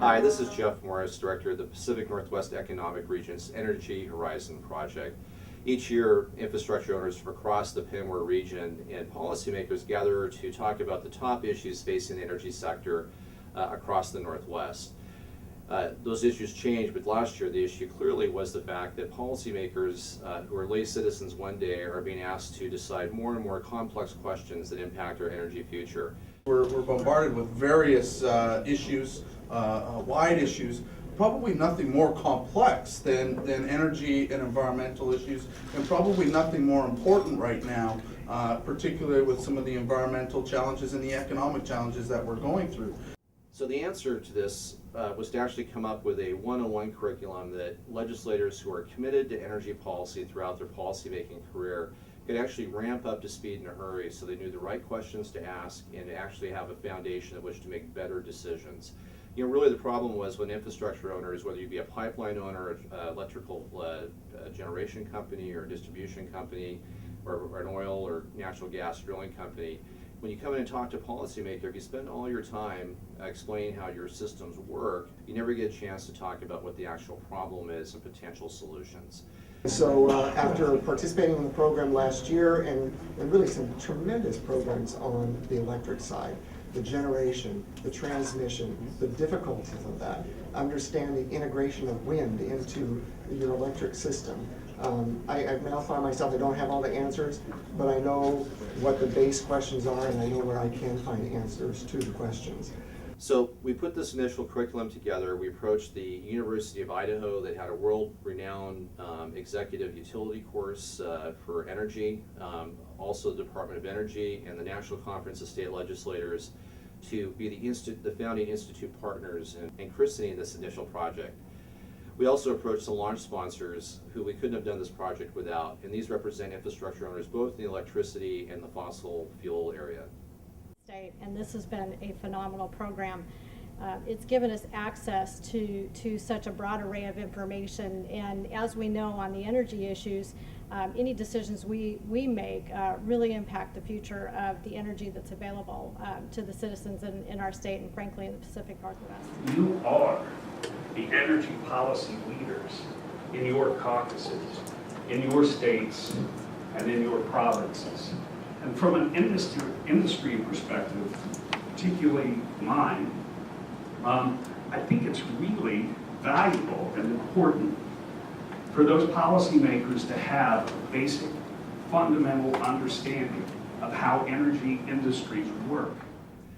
Hi, this is Jeff Morris, Director of the Pacific Northwest Economic Region's Energy Horizon Project. Each year, infrastructure owners from across the Pinwar region and policymakers gather to talk about the top issues facing the energy sector across the Northwest. Those issues change, but last year the issue clearly was the fact that policymakers who are lay citizens one day are being asked to decide more and more complex questions that impact our energy future. We're bombarded with various issues, wide issues, probably nothing more complex than energy and environmental issues, and probably nothing more important right now, particularly with some of the environmental challenges and the economic challenges that we're going through. So the answer to this was to actually come up with a 101 curriculum that legislators who are committed to energy policy throughout their policymaking career could actually ramp up to speed in a hurry so they knew the right questions to ask and to actually have a foundation of which to make better decisions. You know, really the problem was when infrastructure owners, whether you be a pipeline owner, electrical generation company or distribution company, or an oil or natural gas drilling company, when you come in and talk to a policymaker, if you spend all your time explaining how your systems work, you never get a chance to talk about what the actual problem is and potential solutions. So after participating in the program last year and really some tremendous programs on the electric side, the generation, the transmission, the difficulties of that, understand the integration of wind into your electric system. I now find myself, I don't have all the answers, but I know what the base questions are and I know where I can find answers to the questions. So we put this initial curriculum together. We approached the University of Idaho that had a world-renowned executive utility course for energy, also the Department of Energy and the National Conference of State Legislators to be the founding institute partners in christening this initial project. We also approached the launch sponsors who we couldn't have done this project without, and these represent infrastructure owners both in the electricity and the fossil fuel area. And this has been a phenomenal program. It's given us access to such a broad array of information, and as we know on the energy issues, any decisions we make really impact the future of the energy that's available to the citizens in our state and frankly in the Pacific Northwest. You are the energy policy leaders in your caucuses, in your states, and in your provinces. And from an industry perspective, particularly mine, I think it's really valuable and important for those policymakers to have a basic, fundamental understanding of how energy industries work.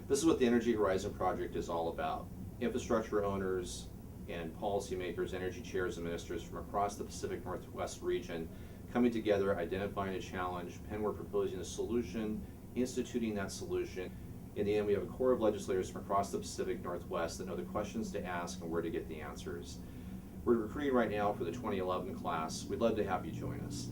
This is what the Energy Horizon Project is all about. Infrastructure owners and policymakers, energy chairs and ministers from across the Pacific Northwest region coming together, identifying a challenge, Pinwar proposing a solution, instituting that solution. In the end, we have a core of legislators from across the Pacific Northwest that know the questions to ask and where to get the answers. We're recruiting right now for the 2011 class. We'd love to have you join us.